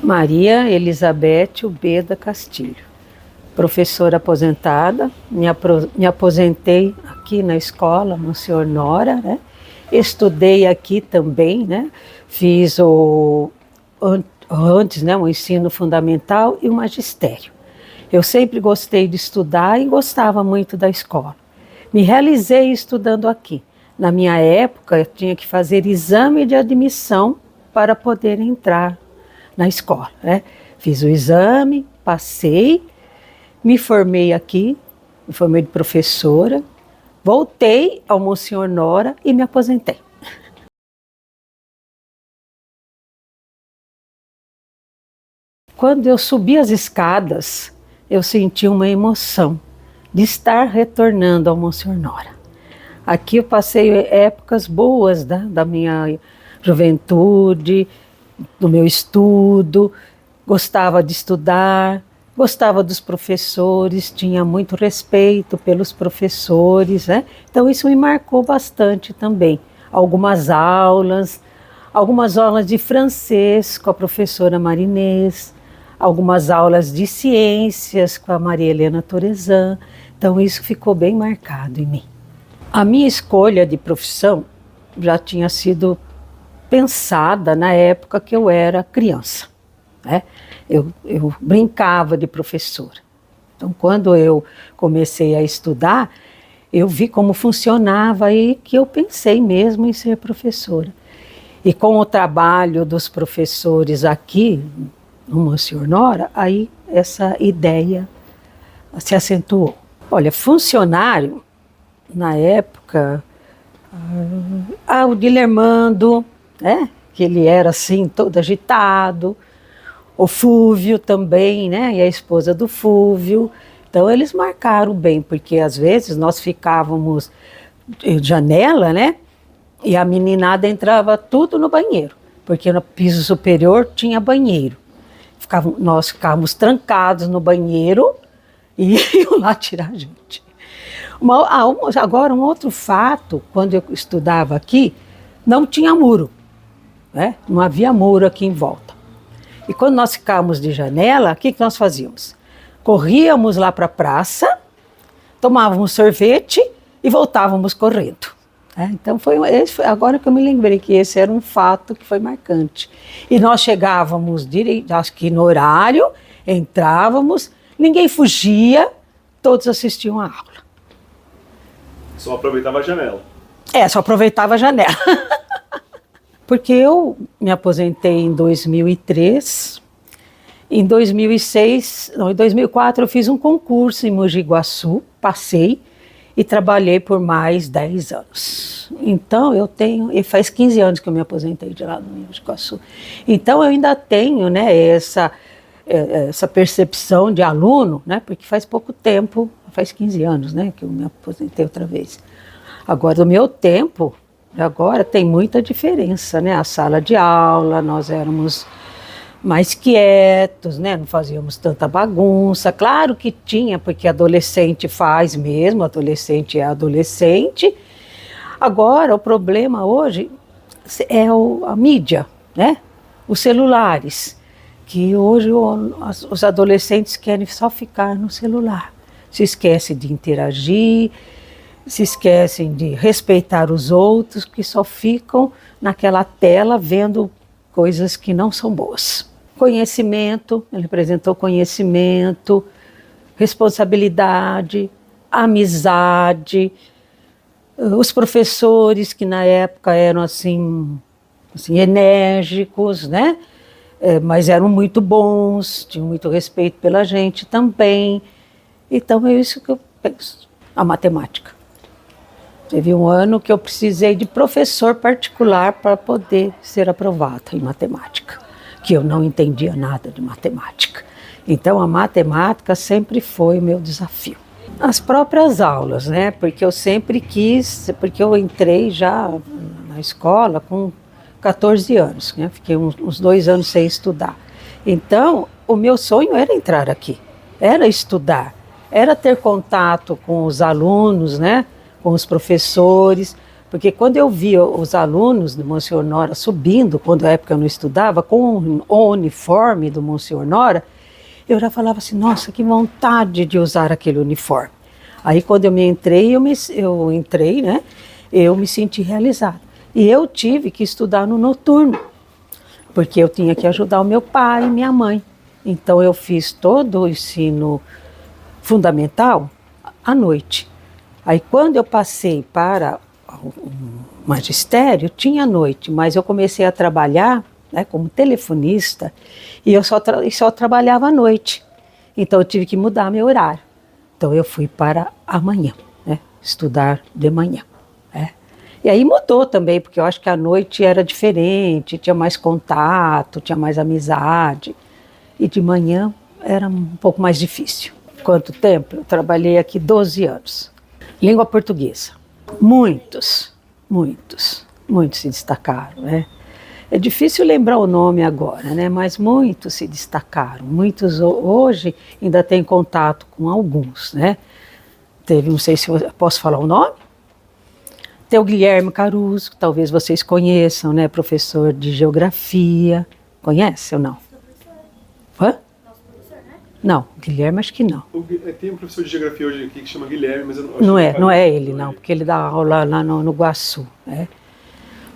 Maria Elizabeth Ubeda Castilho, professora aposentada, me aposentei aqui na escola Monsenhor Nora, né? Estudei aqui também, né? Fiz antes, né, o ensino fundamental e o magistério. Eu sempre gostei de estudar e gostava muito da escola. Me realizei estudando aqui. Na minha época, eu tinha que fazer exame de admissão para poder entrar na escola, né? Fiz o exame, passei, me formei aqui, me formei de professora, voltei ao Monsenhor Nora e me aposentei. Quando eu subi as escadas, eu senti uma emoção de estar retornando ao Monsenhor Nora. Aqui eu passei épocas boas da minha juventude, do meu estudo, gostava de estudar, gostava dos professores, tinha muito respeito pelos professores, né? Então isso me marcou bastante também. Algumas aulas de francês com a professora Marinês, algumas aulas de ciências com a Maria Helena Torezan. Então isso ficou bem marcado em mim. A minha escolha de profissão já tinha sido pensada na época que eu era criança, né? Eu brincava de professora. Então, quando eu comecei a estudar, eu vi como funcionava e que eu pensei mesmo em ser professora. E com o trabalho dos professores aqui no Monsenhor Nora, aí essa ideia se acentuou. Olha, funcionário, na época, o Dilermando, né? Que ele era assim, todo agitado, o Fúvio também, né? E a esposa do Fúvio. Então eles marcaram bem, porque às vezes nós ficávamos de janela, né? E a meninada entrava tudo no banheiro, porque no piso superior tinha banheiro. Nós ficávamos trancados no banheiro e iam lá tirar a gente. Agora, um outro fato, quando eu estudava aqui, não tinha muro, né? Não havia muro aqui em volta. E quando nós ficávamos de janela, o que nós fazíamos? Corríamos lá para a praça, tomávamos sorvete e voltávamos correndo. Então foi agora que eu me lembrei que esse era um fato que foi marcante. E nós chegávamos acho que no horário, entrávamos, ninguém fugia, todos assistiam a aula. Só aproveitava a janela. Só aproveitava a janela. Porque eu me aposentei em 2003, em 2004 eu fiz um concurso em Mogi Guaçu, passei e trabalhei por mais 10 anos. Então e faz 15 anos que eu me aposentei de lá no Mogi Guaçu. Então eu ainda tenho, né, essa percepção de aluno, né, porque faz pouco tempo, faz 15 anos, né, que eu me aposentei outra vez. Agora, o meu tempo, agora tem muita diferença, né? A sala de aula, nós éramos mais quietos, né? Não fazíamos tanta bagunça. Claro que tinha, porque adolescente faz mesmo, adolescente é adolescente. Agora, o problema hoje é a mídia, né? Os celulares, que hoje os adolescentes querem só ficar no celular. Se esquecem de interagir, se esquecem de respeitar os outros, que só ficam naquela tela vendo coisas que não são boas. Conhecimento, ele apresentou conhecimento, responsabilidade, amizade. Os professores que na época eram assim enérgicos, né? Mas eram muito bons, tinham muito respeito pela gente também. Então é isso que eu penso. A matemática. Teve um ano que eu precisei de professor particular para poder ser aprovada em matemática, que eu não entendia nada de matemática. Então a matemática sempre foi o meu desafio. As próprias aulas, né? Porque eu sempre quis, porque eu entrei já na escola com 14 anos, né? Fiquei uns 2 anos sem estudar. Então o meu sonho era entrar aqui, era estudar, era ter contato com os alunos, né? Com os professores, Porque quando eu via os alunos do Monsenhor Nora subindo, quando na época eu não estudava, com o uniforme do Monsenhor Nora, eu já falava assim, nossa, que vontade de usar aquele uniforme. Aí quando eu entrei, né, eu me senti realizada. E eu tive que estudar no noturno, porque eu tinha que ajudar o meu pai e minha mãe. Então eu fiz todo o ensino fundamental à noite. Aí quando eu passei para o magistério, tinha noite, mas eu comecei a trabalhar, né, como telefonista e eu só trabalhava à noite. Então eu tive que mudar meu horário. Então eu fui para amanhã, né, estudar de manhã. Né. E aí mudou também, porque eu acho que à noite era diferente, tinha mais contato, tinha mais amizade. E de manhã era um pouco mais difícil. Quanto tempo? Eu trabalhei aqui 12 anos. Língua portuguesa. Muitos se destacaram, né? É difícil lembrar o nome agora, né? Mas muitos se destacaram. Muitos hoje ainda têm contato com alguns, né? Teve, não sei se eu posso falar o nome? Tem o Guilherme Caruso, que talvez vocês conheçam, né? Professor de geografia. Conhece ou não? Hã? Não, Guilherme acho que não. Tem um professor de geografia hoje aqui que chama Guilherme, mas eu não acho Não é ele, não, porque ele dá aula lá no Guaçu. Né?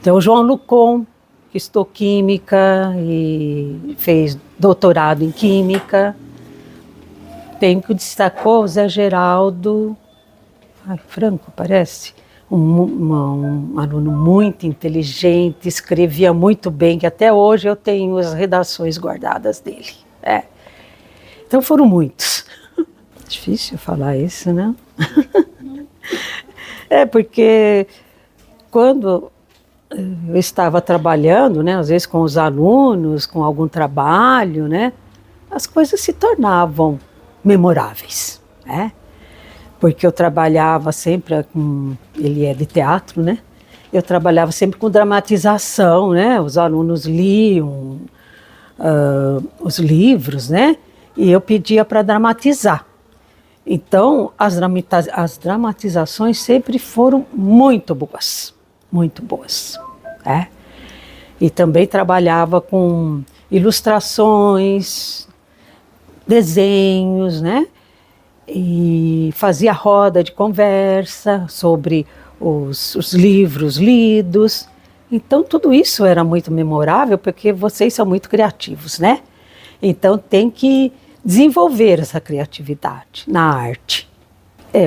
Tem o João Lucon, que estudou Química e fez doutorado em Química. Tem que destacou o Zé Geraldo Franco, parece. Um aluno muito inteligente, escrevia muito bem, que até hoje eu tenho as redações guardadas dele. É. Então foram muitos. Difícil falar isso, né? É porque quando eu estava trabalhando, né, às vezes com os alunos, com algum trabalho, né, as coisas se tornavam memoráveis, né? Porque eu trabalhava sempre com... Ele é de teatro, né? Eu trabalhava sempre com dramatização, né? Os alunos liam os livros, né? E eu pedia para dramatizar. Então, as dramatizações sempre foram muito boas, né? E também trabalhava com ilustrações, desenhos, né? E fazia roda de conversa sobre os livros lidos. Então, tudo isso era muito memorável, porque vocês são muito criativos, né? Então, tem que desenvolver essa criatividade na arte.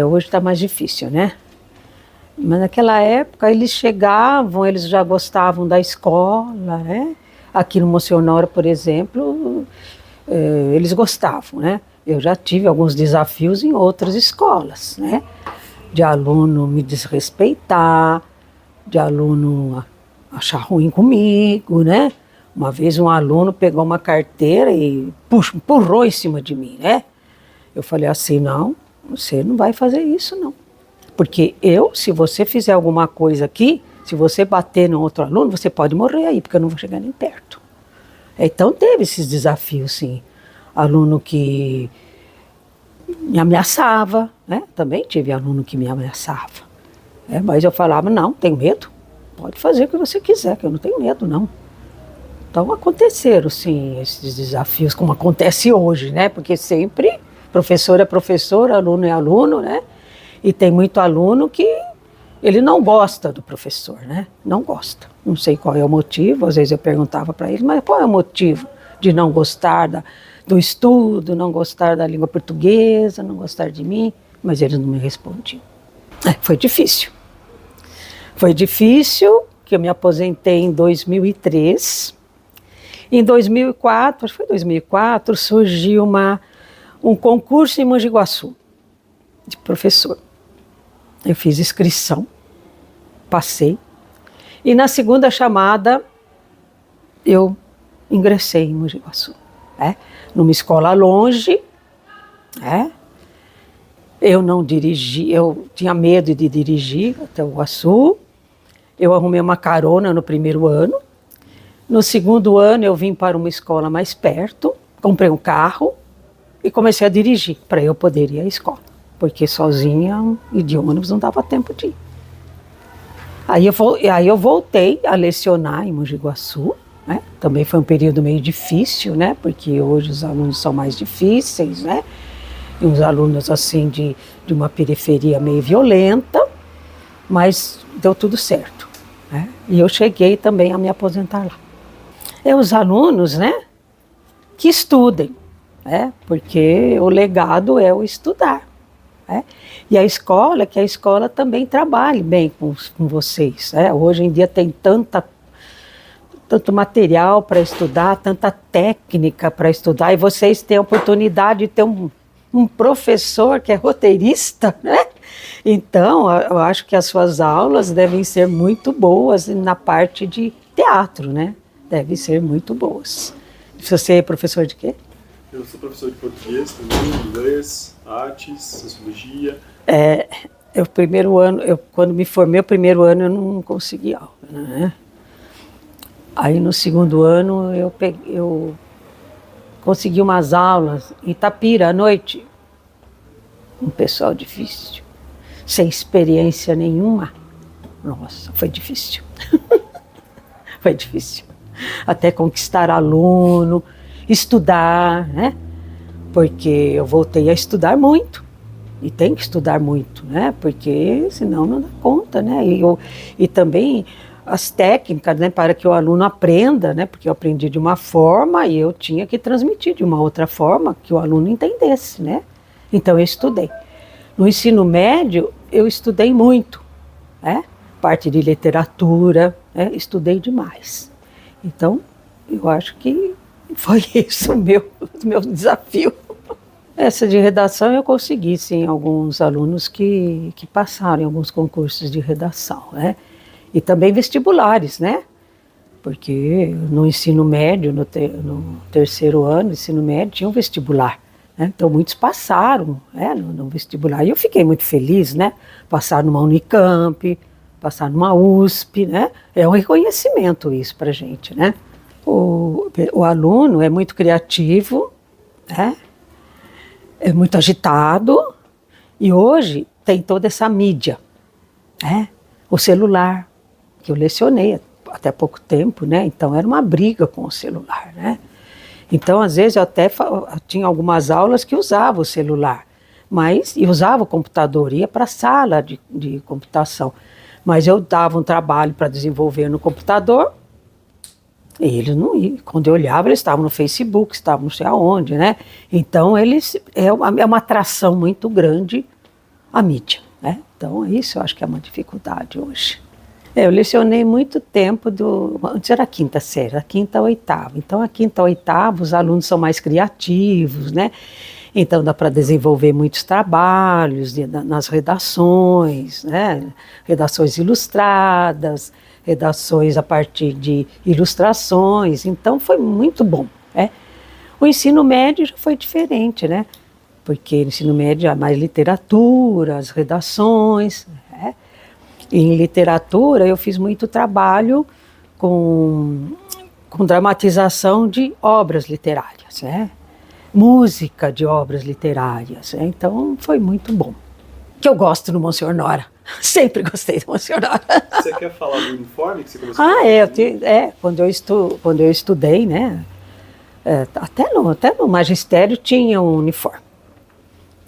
Hoje está mais difícil, né? Mas naquela época eles chegavam, eles já gostavam da escola, né? Aqui no Monsenhor Nora, por exemplo, eles gostavam, né? Eu já tive alguns desafios em outras escolas, né? De aluno me desrespeitar, de aluno achar ruim comigo, né? Uma vez um aluno pegou uma carteira e empurrou em cima de mim, né? Eu falei assim, não, você não vai fazer isso, não. Porque se você fizer alguma coisa aqui, se você bater no outro aluno, você pode morrer aí, porque eu não vou chegar nem perto. Então teve esses desafios, sim. Aluno que me ameaçava, né? Também tive aluno que me ameaçava. Mas eu falava, não, tenho medo. Pode fazer o que você quiser, que eu não tenho medo, não. Então aconteceram, sim, esses desafios, como acontece hoje, né? Porque sempre professor é professor, aluno é aluno, né? E tem muito aluno que ele não gosta do professor, né? Não gosta. Não sei qual é o motivo, às vezes eu perguntava para ele, mas qual é o motivo de não gostar do estudo, não gostar da língua portuguesa, não gostar de mim? Mas eles não me respondiam. Foi difícil. Foi difícil, que eu me aposentei em 2003. Em 2004, acho que foi 2004, surgiu um concurso em Mogi Guaçu, de professor. Eu fiz inscrição, passei, e na segunda chamada eu ingressei em Mogi Guaçu, numa escola longe, eu não dirigi, eu tinha medo de dirigir até o Guaçu, eu arrumei uma carona no primeiro ano. No segundo ano eu vim para uma escola mais perto, comprei um carro e comecei a dirigir para eu poder ir à escola, porque sozinha e de ônibus não dava tempo de ir. Aí eu voltei a lecionar em Mogi Guaçu, né? Também foi um período meio difícil, né? Porque hoje os alunos são mais difíceis, né? E uns alunos assim de uma periferia meio violenta, mas deu tudo certo, né? E eu cheguei também a me aposentar lá. Os alunos, né? Que estudem, né? Porque o legado é o estudar. Né? E a escola também trabalhe bem com vocês. Né? Hoje em dia tem tanto material para estudar, tanta técnica para estudar, e vocês têm a oportunidade de ter um professor que é roteirista, né? Então, eu acho que as suas aulas devem ser muito boas na parte de teatro, né? Devem ser muito boas. Você é professor de quê? Eu sou professor de português também, inglês, artes, sociologia. Quando me formei, o primeiro ano eu não consegui aula, né? Aí no segundo ano eu consegui umas aulas em Itapira à noite. Um pessoal difícil, sem experiência nenhuma. Nossa, foi difícil. Foi difícil. Até conquistar aluno, estudar, né? Porque eu voltei a estudar muito. E tem que estudar muito, né? Porque senão não dá conta, né? E também as técnicas, né? Para que o aluno aprenda, né? Porque eu aprendi de uma forma e eu tinha que transmitir de uma outra forma que o aluno entendesse, né? Então eu estudei. No ensino médio eu estudei muito, né? Parte de literatura, né? Estudei demais. Então eu acho que foi isso o meu desafio. Essa de redação eu consegui, sim, alguns alunos que passaram em alguns concursos de redação, né? E também vestibulares, né? Porque no ensino médio, no terceiro ano do ensino médio, tinha um vestibular, né? Então muitos passaram, né, no vestibular. E eu fiquei muito feliz, né? Passar numa Unicamp, passar numa USP, né? É um reconhecimento isso pra gente, né? O aluno é muito criativo, né? É muito agitado, e hoje tem toda essa mídia, né? O celular, que eu lecionei até pouco tempo, né? Então era uma briga com o celular, né? Então às vezes eu tinha algumas aulas que usava o celular, e usava o computador, ia para a sala de computação, mas eu dava um trabalho para desenvolver no computador, e eles não iam. Quando eu olhava, eles estavam no Facebook, estavam não sei aonde, né? Então, é uma atração muito grande a mídia, né? Então, isso eu acho que é uma dificuldade hoje. Eu lecionei muito tempo, antes era a quinta série, a quinta a oitava. Então, a quinta a oitava, os alunos são mais criativos, né? Então, dá para desenvolver muitos trabalhos nas redações, né? Redações ilustradas, redações a partir de ilustrações, então foi muito bom, né? O ensino médio já foi diferente, né? Porque no ensino médio há mais literatura, as redações, né? E em literatura eu fiz muito trabalho com dramatização de obras literárias, né? Música de obras literárias, né? Então foi muito bom. Que eu gosto do Monsenhor Nora. Sempre gostei do Monsenhor Nora. Você quer falar do uniforme que você começou a falar? Quando eu estudei, né? Até no magistério tinha um uniforme,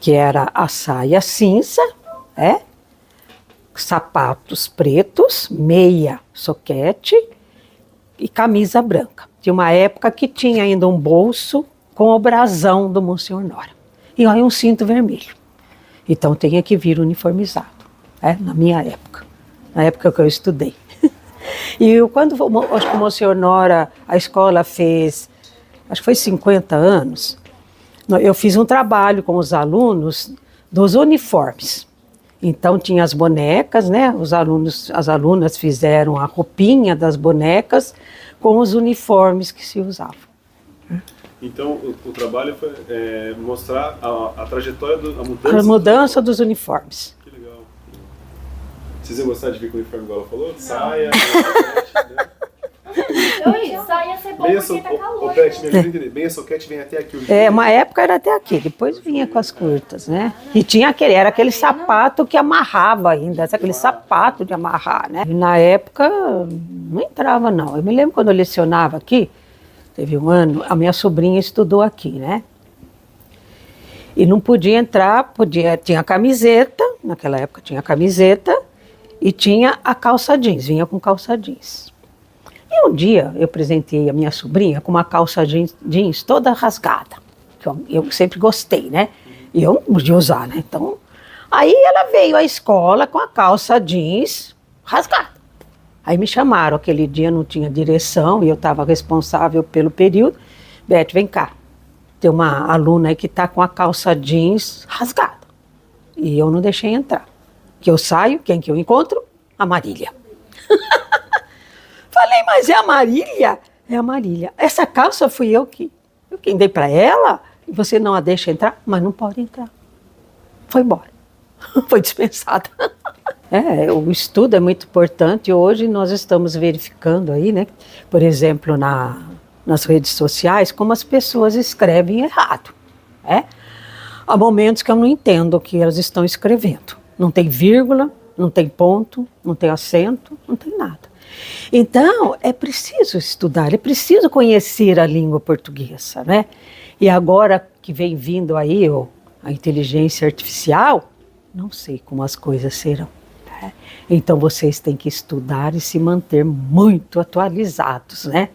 que era a saia cinza, sapatos pretos, meia soquete e camisa branca. Tinha uma época que tinha ainda um bolso com o brasão do Monsenhor Nora. E aí um cinto vermelho. Então tinha que vir uniformizado, na minha época, na época que eu estudei. E acho que o Monsenhor Nora, a escola fez, acho que foi 50 anos, eu fiz um trabalho com os alunos dos uniformes. Então tinha as bonecas, né? As alunas fizeram a roupinha das bonecas com os uniformes que se usavam. Então o trabalho foi mostrar a trajetória, a mudança dos uniformes. Que legal. Vocês iam gostar de vir com o uniforme igual ela falou? Saia, Saia você Meia Beth, me ajuda a entender. Meia soquete vem até aqui. Uma época era até aqui, depois vinha com as curtas, né? E tinha era aquele sapato que amarrava ainda, aquele sapato de amarrar, né? E na época não entrava, não. Eu me lembro quando eu lecionava aqui, teve um ano, a minha sobrinha estudou aqui, né? E não podia entrar, tinha camiseta, naquela época tinha camiseta, e tinha a calça jeans, vinha com calça jeans. E um dia eu presenteei a minha sobrinha com uma calça jeans toda rasgada, que eu sempre gostei, né? E eu não podia usar, né? Então, aí ela veio à escola com a calça jeans rasgada. Aí me chamaram, aquele dia não tinha direção e eu estava responsável pelo período. Beth, vem cá, tem uma aluna aí que está com a calça jeans rasgada. E eu não deixei entrar. Que eu saio, quem que eu encontro? A Marília. Falei, mas é a Marília? É a Marília. Essa calça fui eu quem dei para ela, e você não a deixa entrar? Mas não pode entrar. Foi embora. Foi dispensada. O estudo é muito importante. Hoje nós estamos verificando aí, né? Por exemplo, nas redes sociais, como as pessoas escrevem errado. Há momentos que eu não entendo o que elas estão escrevendo. Não tem vírgula, não tem ponto, não tem acento, não tem nada. Então, é preciso estudar, é preciso conhecer a língua portuguesa, né? E agora que vem vindo aí a inteligência artificial, não sei como as coisas serão. Né? Então, vocês têm que estudar e se manter muito atualizados, né?